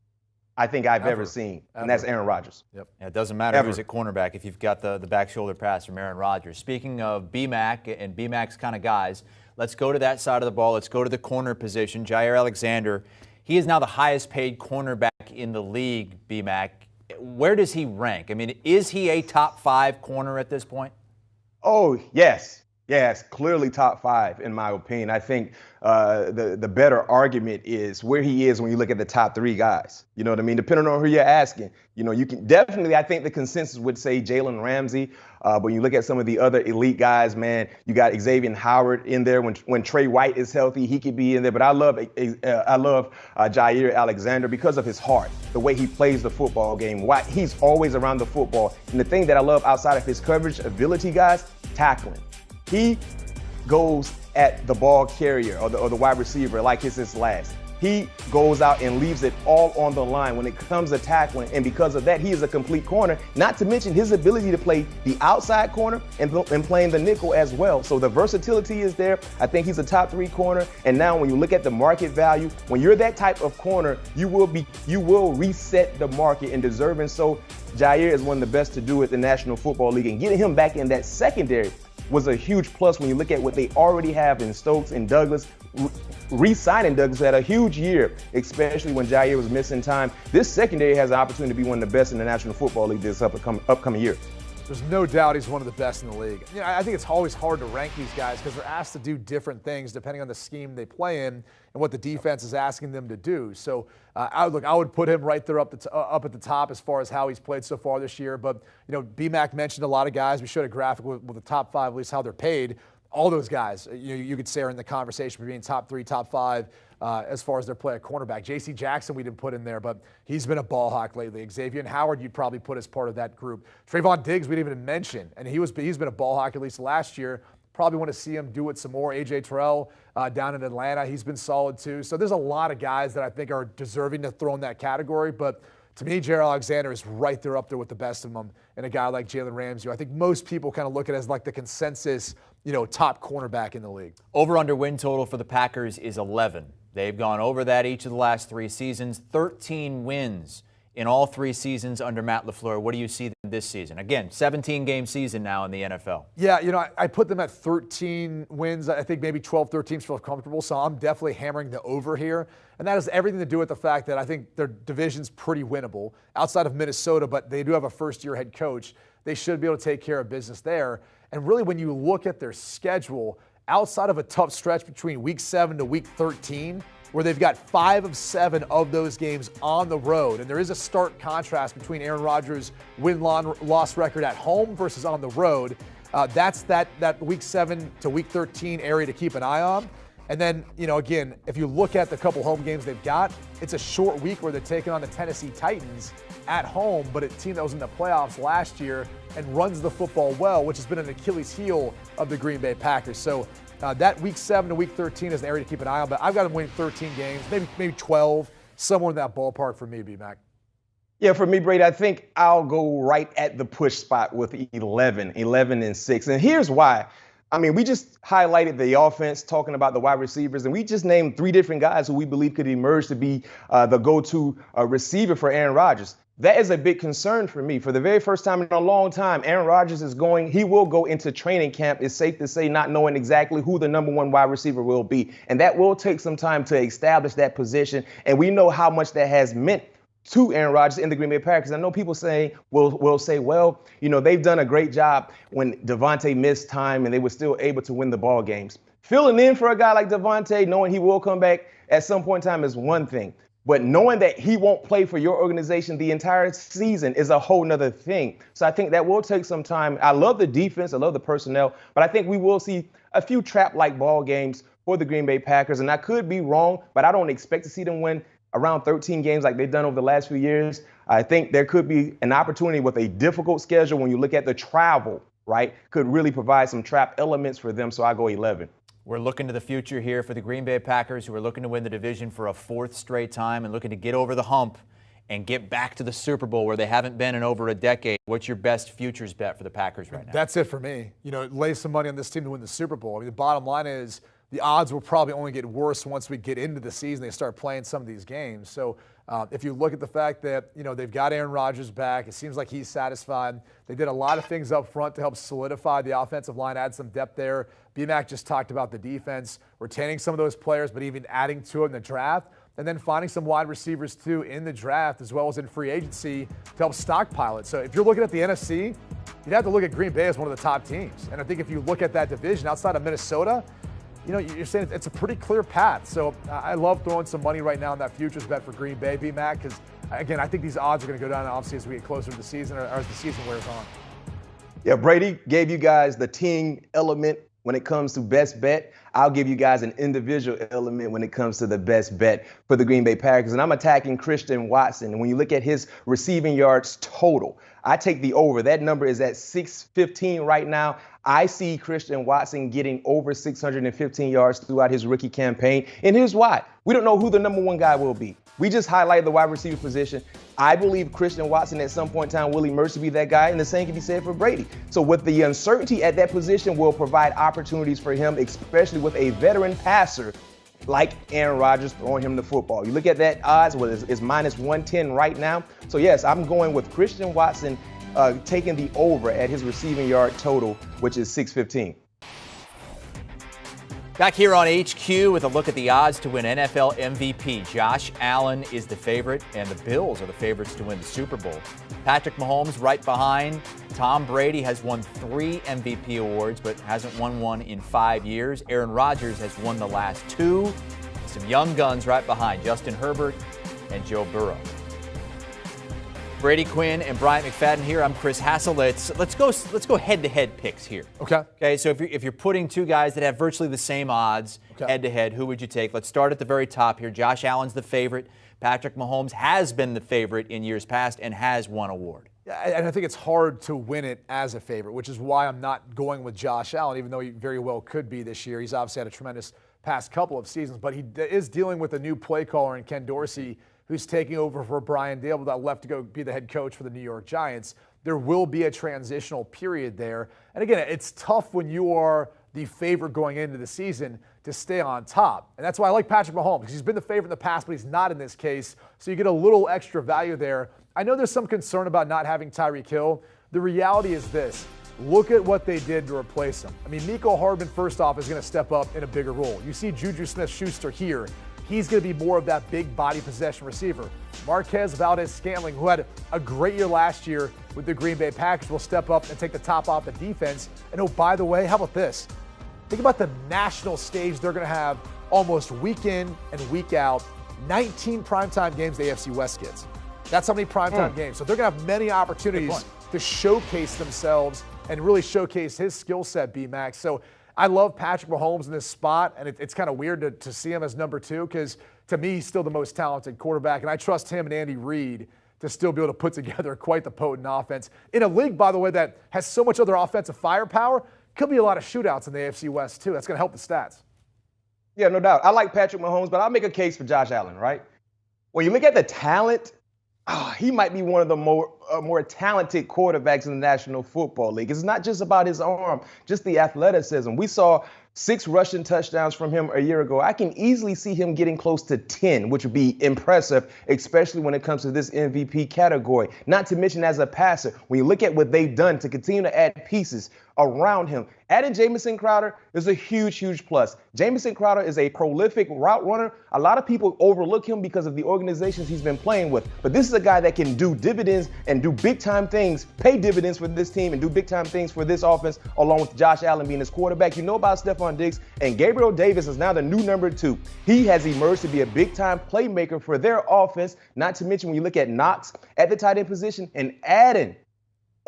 I think I've ever seen, and that's Aaron Rodgers. Yep. Yeah, it doesn't matter who's at cornerback if you've got the back shoulder pass from Aaron Rodgers. Speaking of B-Mac and B-Mac's kind of guys, let's go to that side of the ball. Let's go to the corner position. Jair Alexander, he is now the highest paid cornerback in the league, B-Mac. Where does he rank? I mean, is he a top 5 corner at this point? Oh, yes. Yes, clearly top 5 in my opinion. I think the better argument is where he is when you look at the top 3 guys. You know what I mean? Depending on who you're asking. You can definitely, I think the consensus would say Jalen Ramsey. But when you look at some of the other elite guys, man, you got Xavier Howard in there. When Trey White is healthy, he could be in there. But I love Jair Alexander because of his heart, the way he plays the football game. Why he's always around the football. And the thing that I love outside of his coverage ability, guys, tackling. He goes at the ball carrier or the wide receiver like it's his last. He goes out and leaves it all on the line when it comes to tackling, and because of that, he is a complete corner, not to mention his ability to play the outside corner and playing the nickel as well. So the versatility is there. I think he's a top 3 corner, and now when you look at the market value, when you're that type of corner, you will reset the market, and deserving so. Jair is one of the best to do it in the National Football League, and getting him back in that secondary was a huge plus when you look at what they already have in Stokes and Douglas. Re-signing Douglas had a huge year, especially when Jair was missing time. This secondary has an opportunity to be one of the best in the National Football League this upcoming year. There's no doubt he's one of the best in the league. I think it's always hard to rank these guys because they're asked to do different things depending on the scheme they play in and what the defense is asking them to do. So I would put him right there up at the top as far as how he's played so far this year. But B-Mac mentioned a lot of guys. We showed a graphic with the top 5, at least how they're paid. All those guys, you could say are in the conversation between top 3, top 5 as far as their play at cornerback. J.C. Jackson we didn't put in there, but he's been a ball hawk lately. Xavier Howard you'd probably put as part of that group. Trayvon Diggs we didn't even mention, and he's been a ball hawk at least last year. Probably want to see him do it some more. A.J. Terrell down in Atlanta, he's been solid too. So there's a lot of guys that I think are deserving to throw in that category, but to me, Jair Alexander is right there up there with the best of them, and a guy like Jalen Ramsey, I think most people kind of look at as like the consensus, top cornerback in the league. Over-under win total for the Packers is 11. They've gone over that each of the last 3 seasons. 13 wins in all 3 seasons under Matt LaFleur. What do you see this season? Again, 17-game season now in the NFL. Yeah, I put them at 13 wins. I think maybe 12, 13 feel comfortable, so I'm definitely hammering the over here. And that has everything to do with the fact that I think their division's pretty winnable outside of Minnesota, but they do have a first-year head coach. They should be able to take care of business there. And really, when you look at their schedule, outside of a tough stretch between week 7 to week 13, where they've got 5 of 7 of those games on the road. And there is a stark contrast between Aaron Rodgers' win-loss record at home versus on the road. That's that week 7 to week 13 area to keep an eye on. And then, again, if you look at the couple home games they've got, it's a short week where they're taking on the Tennessee Titans at home, but a team that was in the playoffs last year and runs the football well, which has been an Achilles heel of the Green Bay Packers. So that week 7 to week 13 is an area to keep an eye on, but I've got them winning 13 games, maybe 12, somewhere in that ballpark for me, B-Mac. Yeah, for me, Brady, I think I'll go right at the push spot with 11 and 6. And here's why. I mean, we just highlighted the offense, talking about the wide receivers, and we just named three different guys who we believe could emerge to be the go-to receiver for Aaron Rodgers. That is a big concern for me. For the very first time in a long time, Aaron Rodgers he will go into training camp, it's safe to say, not knowing exactly who the number one wide receiver will be. And that will take some time to establish that position. And we know how much that has meant to Aaron Rodgers in the Green Bay Packers. I know people will say, well, they've done a great job when Devontae missed time and they were still able to win the ball games. Filling in for a guy like Devontae, knowing he will come back at some point in time is one thing. But knowing that he won't play for your organization the entire season is a whole nother thing. So I think that will take some time. I love the defense. I love the personnel. But I think we will see a few trap-like ball games for the Green Bay Packers. And I could be wrong, but I don't expect to see them win around 13 games like they've done over the last few years. I think there could be an opportunity with a difficult schedule when you look at the travel, right? Could really provide some trap elements for them. So I go 11. We're looking to the future here for the Green Bay Packers, who are looking to win the division for a fourth straight time and looking to get over the hump and get back to the Super Bowl where they haven't been in over a decade. What's your best futures bet for the Packers right now? That's it for me. Lay some money on this team to win the Super Bowl. I mean, the bottom line is the odds will probably only get worse once we get into the season. They start playing some of these games. So if you look at the fact that, they've got Aaron Rodgers back, it seems like he's satisfied. They did a lot of things up front to help solidify the offensive line, add some depth there. B-Mac just talked about the defense, retaining some of those players, but even adding to it in the draft, and then finding some wide receivers too in the draft as well as in free agency to help stockpile it. So if you're looking at the NFC, you'd have to look at Green Bay as one of the top teams. And I think if you look at that division outside of Minnesota, you're saying it's a pretty clear path. So I love throwing some money right now on that futures bet for Green Bay, B-Mac, because, again, I think these odds are going to go down, obviously, as we get closer to the season or as the season wears on. Yeah, Brady gave you guys the team element when it comes to best bet. I'll give you guys an individual element when it comes to the best bet for the Green Bay Packers. And I'm attacking Christian Watson. And when you look at his receiving yards total, I take the over. That number is at 615 right now. I see Christian Watson getting over 615 yards throughout his rookie campaign. And here's why. We don't know who the number one guy will be. We just highlighted the wide receiver position. I believe Christian Watson at some point in time will emerge to be that guy, and the same can be said for Brady. So with the uncertainty at that position will provide opportunities for him, especially with a veteran passer like Aaron Rodgers throwing him the football. You look at that odds, it's minus 110 right now. So yes, I'm going with Christian Watson taking the over at his receiving yard total, which is 615. Back here on HQ with a look at the odds to win NFL MVP. Josh Allen is the favorite, and the Bills are the favorites to win the Super Bowl. Patrick Mahomes right behind. Tom Brady has won 3 MVP awards, but hasn't won one in 5 years. Aaron Rodgers has won the last 2. Some young guns right behind, Justin Herbert and Joe Burrow. Brady Quinn and Bryant McFadden here. I'm Chris Hassel. Let's go head-to-head picks here. Okay. So if you're putting two guys that have virtually the same odds head-to-head, who would you take? Let's start at the very top here. Josh Allen's the favorite. Patrick Mahomes has been the favorite in years past and has won award. Yeah, and I think it's hard to win it as a favorite, which is why I'm not going with Josh Allen, even though he very well could be this year. He's obviously had a tremendous past couple of seasons, but he is dealing with a new play caller in Ken Dorsey, who's taking over for Brian Dable that left to go be the head coach for the New York Giants. There will be a transitional period there. And again, it's tough when you are the favorite going into the season to stay on top. And that's why I like Patrick Mahomes, because he's been the favorite in the past, but he's not in this case. So you get a little extra value there. I know there's some concern about not having Tyreek Hill. The reality is this. Look at what they did to replace him. I mean, Mecole Hardman, first off, is going to step up in a bigger role. You see Juju Smith-Schuster here. He's going to be more of that big body possession receiver. Marquez Valdez-Scantling, who had a great year last year with the Green Bay Packers, will step up and take the top off the defense. And oh, by the way, how about this? Think about the national stage they're going to have almost week in and week out. 19 primetime games the AFC West gets. That's how many primetime games. So they're going to have many opportunities to showcase themselves and really showcase his skill set, B-Max. So I love Patrick Mahomes in this spot, and it's kind of weird to see him as number 2 because, to me, he's still the most talented quarterback, and I trust him and Andy Reid to still be able to put together quite the potent offense. In a league, by the way, that has so much other offensive firepower, could be a lot of shootouts in the AFC West, too. That's going to help the stats. Yeah, no doubt. I like Patrick Mahomes, but I'll make a case for Josh Allen, right? When you look at the talent he might be one of the more talented quarterbacks in the National Football League. It's not just about his arm, just the athleticism. We saw 6 rushing touchdowns from him a year ago. I can easily see him getting close to 10, which would be impressive, especially when it comes to this MVP category. Not to mention as a passer, when you look at what they've done to continue to add pieces around him. Adding Jamison Crowder is a huge, huge plus. Jamison Crowder is a prolific route runner. A lot of people overlook him because of the organizations he's been playing with. But this is a guy that can do dividends and do big-time things, pay dividends for this team and do big-time things for this offense, along with Josh Allen being his quarterback. You know about Stephon Diggs, and Gabriel Davis is now the new number 2. He has emerged to be a big-time playmaker for their offense, not to mention when you look at Knox at the tight end position and adding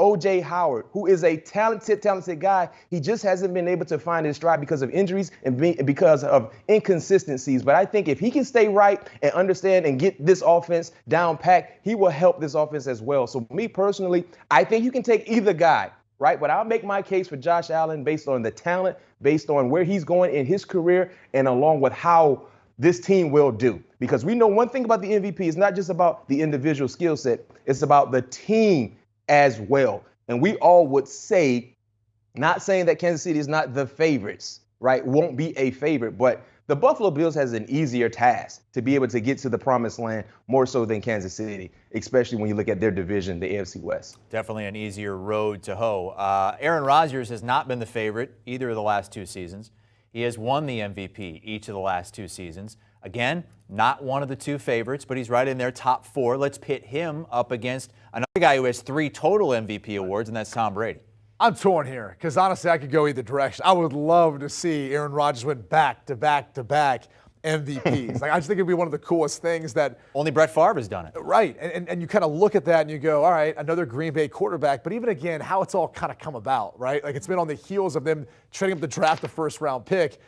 O.J. Howard, who is a talented guy. He just hasn't been able to find his stride because of injuries and because of inconsistencies. But I think if he can stay right and understand and get this offense down packed, he will help this offense as well. So me personally, I think you can take either guy, right? But I'll make my case for Josh Allen based on the talent, based on where he's going in his career, and along with how this team will do. Because we know one thing about the MVP is not just about the individual skill set, it's about the team as well. And we all would say, not saying that Kansas City is not the favorites, right? Won't be a favorite, but the Buffalo Bills has an easier task to be able to get to the promised land more so than Kansas City, especially when you look at their division, the AFC West. Definitely an easier road to hoe. Aaron Rodgers has not been the favorite either of the last 2 seasons. He has won the MVP each of the last 2 seasons. Again, not one of the 2 favorites, but he's right in their top 4. Let's pit him up against another guy who has 3 total MVP awards, and that's Tom Brady. I'm torn here because honestly, I could go either direction. I would love to see Aaron Rodgers win back-to-back-to-back MVPs. I just think it'd be one of the coolest things that only Brett Favre has done it. Right, and you kind of look at that and you go, all right, another Green Bay quarterback. But even again, how it's all kind of come about, right? Like it's been on the heels of them trading up to draft the first-round pick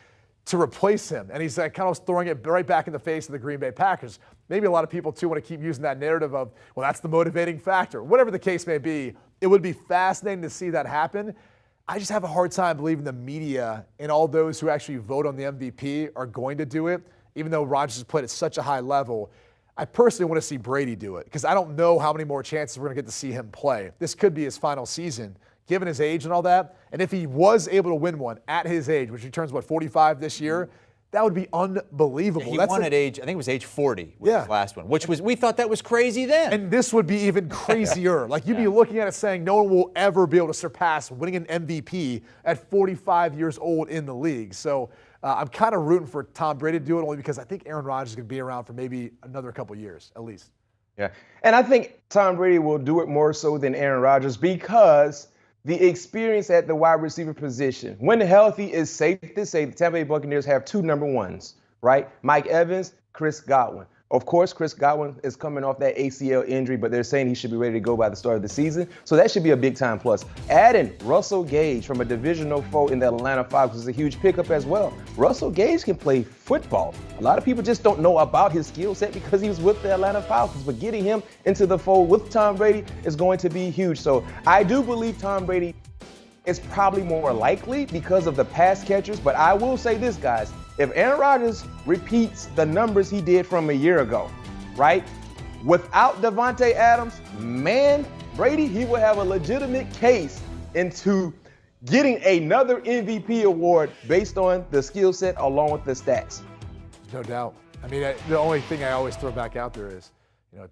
to replace him. And he's kind of throwing it right back in the face of the Green Bay Packers. Maybe a lot of people, too, want to keep using that narrative of, well, that's the motivating factor. Whatever the case may be, it would be fascinating to see that happen. I just have a hard time believing the media and all those who actually vote on the MVP are going to do it, even though Rodgers has played at such a high level. I personally want to see Brady do it because I don't know how many more chances we're going to get to see him play. This could be his final season, given his age and all that. And if he was able to win one at his age, which he turns, 45 this year, that would be unbelievable. Yeah, he won at age, I think it was age 40 was his last one, which was, we thought that was crazy then. And this would be even crazier. Like you'd be looking at it saying no one will ever be able to surpass winning an MVP at 45 years old in the league. So I'm kind of rooting for Tom Brady to do it only because I think Aaron Rodgers is going to be around for maybe another couple years at least. Yeah, and I think Tom Brady will do it more so than Aaron Rodgers because the experience at the wide receiver position. When healthy, is safe to say the Tampa Bay Buccaneers have 2 number 1s, right? Mike Evans, Chris Godwin. Of course, Chris Godwin is coming off that ACL injury, but they're saying he should be ready to go by the start of the season. So that should be a big-time plus. Adding Russell Gage from a divisional foe in the Atlanta Falcons is a huge pickup as well. Russell Gage can play football. A lot of people just don't know about his skill set because he was with the Atlanta Falcons. But getting him into the fold with Tom Brady is going to be huge. So I do believe Tom Brady is probably more likely because of the pass catchers. But I will say this, guys. If Aaron Rodgers repeats the numbers he did from a year ago, right, without Devontae Adams, man, Brady, he will have a legitimate case into getting another MVP award based on the skill set along with the stats. No doubt. I mean, the only thing I always throw back out there is,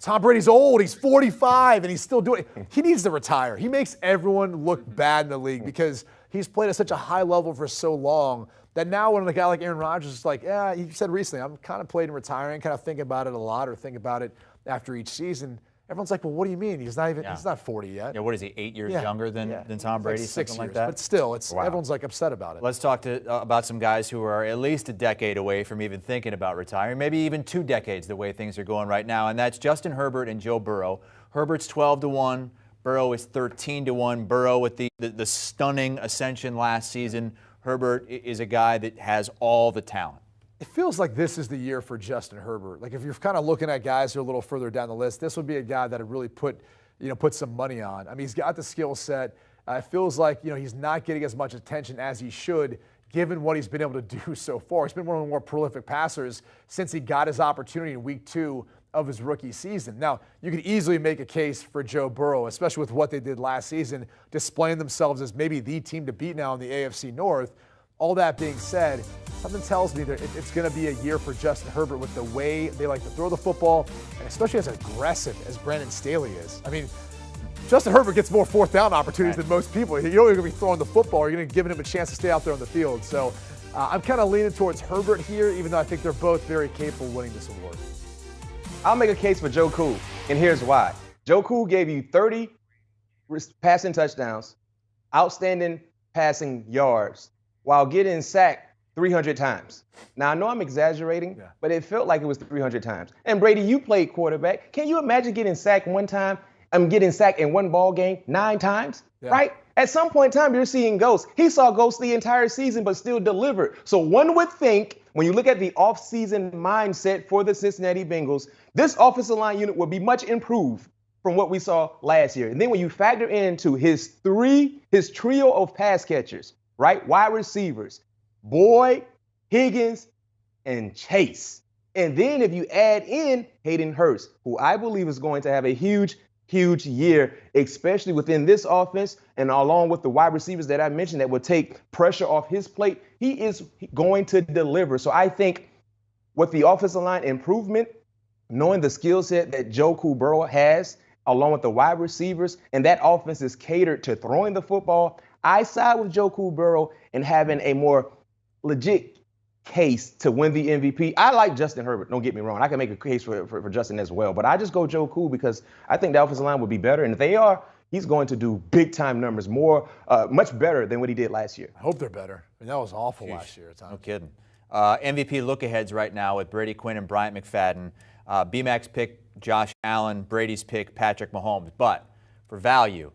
Tom Brady's old. He's 45, and he's still doing it. He needs to retire. He makes everyone look bad in the league because he's played at such a high level for so long that now when a guy like Aaron Rodgers is like, yeah, he said recently, I'm kind of playing retiring, kind of thinking about it a lot or think about it after each season. Everyone's like, well, what do you mean? He's not 40 yet. Yeah, what is he, 8 years younger than Tom Brady, like 6 something years, like that? But still, everyone's like upset about it. Let's talk about some guys who are at least a decade away from even thinking about retiring, maybe even 2 decades the way things are going right now, and that's Justin Herbert and Joe Burrow. Herbert's 12-1, Burrow is 13-1. Burrow with the stunning ascension last season. Herbert is a guy that has all the talent. It feels like this is the year for Justin Herbert. Like if you're kind of looking at guys who are a little further down the list, this would be a guy that would really put some money on. I mean, he's got the skill set. It feels like, he's not getting as much attention as he should, given what he's been able to do so far. He's been one of the more prolific passers since he got his opportunity in week 2 of his rookie season. Now, you could easily make a case for Joe Burrow, especially with what they did last season, displaying themselves as maybe the team to beat now in the AFC North. All that being said, something tells me that it's going to be a year for Justin Herbert with the way they like to throw the football, and especially as aggressive as Brandon Staley is. I mean, Justin Herbert gets more fourth down opportunities than most people. You're only going to be throwing the football. You're going to be giving him a chance to stay out there on the field. So I'm kind of leaning towards Herbert here, even though I think they're both very capable of winning this award. I'll make a case for Joe Cool, and here's why. Joe Cool gave you 30 passing touchdowns, outstanding passing yards, while getting sacked 300 times. Now, I know I'm exaggerating, but it felt like it was 300 times. And Brady, you played quarterback. Can you imagine getting sacked one time? I'm getting sacked in one ball game 9 times, right? At some point in time, you're seeing ghosts. He saw ghosts the entire season, but still delivered. So one would think, when you look at the offseason mindset for the Cincinnati Bengals, this offensive line unit will be much improved from what we saw last year. And then when you factor into his trio of pass catchers, right? Wide receivers, Boyd, Higgins, and Chase. And then if you add in Hayden Hurst, who I believe is going to have a huge year, especially within this offense, and along with the wide receivers that I mentioned that will take pressure off his plate, he is going to deliver. So I think with the offensive line improvement, knowing the skill set that Joe Cool Burrow has, along with the wide receivers, and that offense is catered to throwing the football, I side with Joe Cool Burrow and having a more legit case to win the MVP. I like Justin Herbert, don't get me wrong. I can make a case for Justin as well, but I just go Joe Cool because I think the offensive line would be better, and if they are, he's going to do big-time numbers, much better than what he did last year. I hope they're better. I mean, that was awful last year at times. No kidding. MVP look-aheads right now with Brady Quinn and Bryant McFadden. BMAC's pick Josh Allen, Brady's pick Patrick Mahomes, but for value,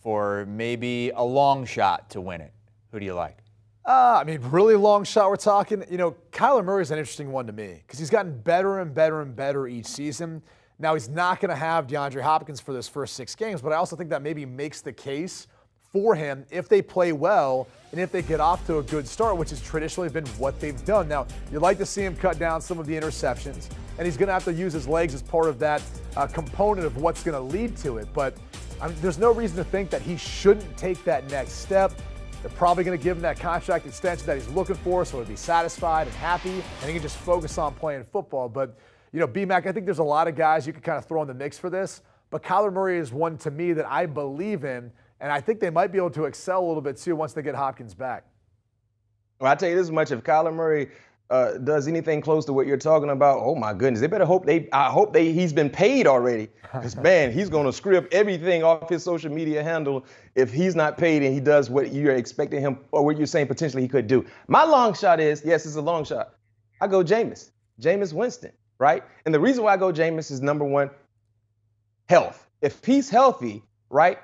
for maybe a long shot to win it, who do you like? I mean, really long shot we're talking. You know, Kyler Murray is an interesting one to me because he's gotten better and better and better each season. Now, he's not going to have DeAndre Hopkins for those first 6 games, but I also think that maybe makes the case for him if they play well and if they get off to a good start, which has traditionally been what they've done. Now, you'd like to see him cut down some of the interceptions, and he's going to have to use his legs as part of that component of what's going to lead to it. But there's no reason to think that he shouldn't take that next step. They're probably going to give him that contract extension that he's looking for, so he'll be satisfied and happy, and he can just focus on playing football. But, you know, BMAC, I think there's a lot of guys you could kind of throw in the mix for this, but Kyler Murray is one to me that I believe in, and I think they might be able to excel a little bit too once they get Hopkins back. Well, I'll tell you this much, if Kyler Murray does anything close to what you're talking about, oh my goodness, they better hope he's been paid already. Because, man, he's going to script everything off his social media handle if he's not paid and he does what you're expecting him or what you're saying potentially he could do. My long shot is, yes, it's a long shot. I go Jameis Winston, right? And the reason why I go Jameis is, number one, health. If he's healthy, right,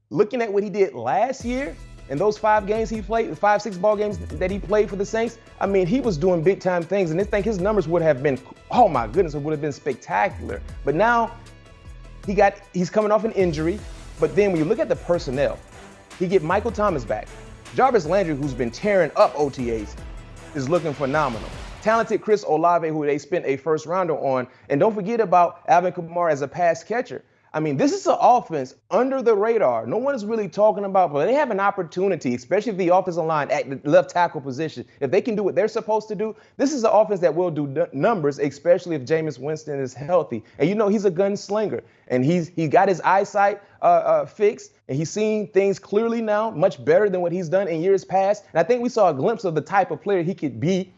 looking at what he did last year, in those 5 games he played, the 5-6 ball games that he played for the Saints, I mean, he was doing big time things, and I think his numbers would have been, oh my goodness, it would have been spectacular. But now he's coming off an injury. But then when you look at the personnel, he get Michael Thomas back. Jarvis Landry, who's been tearing up OTAs, is looking phenomenal. Talented Chris Olave, who they spent a first rounder on, and don't forget about Alvin Kamara as a pass catcher. I mean, this is an offense under the radar. No one is really talking about, but they have an opportunity, especially if the offensive line at the left tackle position. If they can do what they're supposed to do, this is an offense that will do numbers, especially if Jameis Winston is healthy. And you know he's a gunslinger, and he got his eyesight fixed, and he's seeing things clearly now, much better than what he's done in years past. And I think we saw a glimpse of the type of player he could be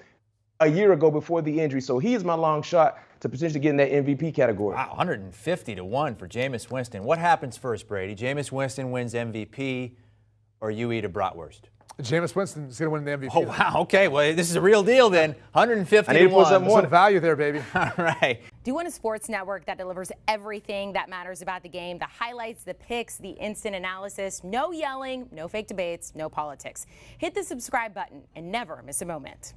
a year ago before the injury. So he is my long shot to potentially get in that MVP category. Wow, 150-1 for Jameis Winston. What happens first, Brady? Jameis Winston wins MVP, or you eat a bratwurst? Jameis Winston is going to win the MVP. Oh, wow. Okay. Well, this is a real deal then. 150-1. I need to put some more value there, baby. All right. Do you want a sports network that delivers everything that matters about the game? The highlights, the picks, the instant analysis. No yelling, no fake debates, no politics. Hit the subscribe button and never miss a moment.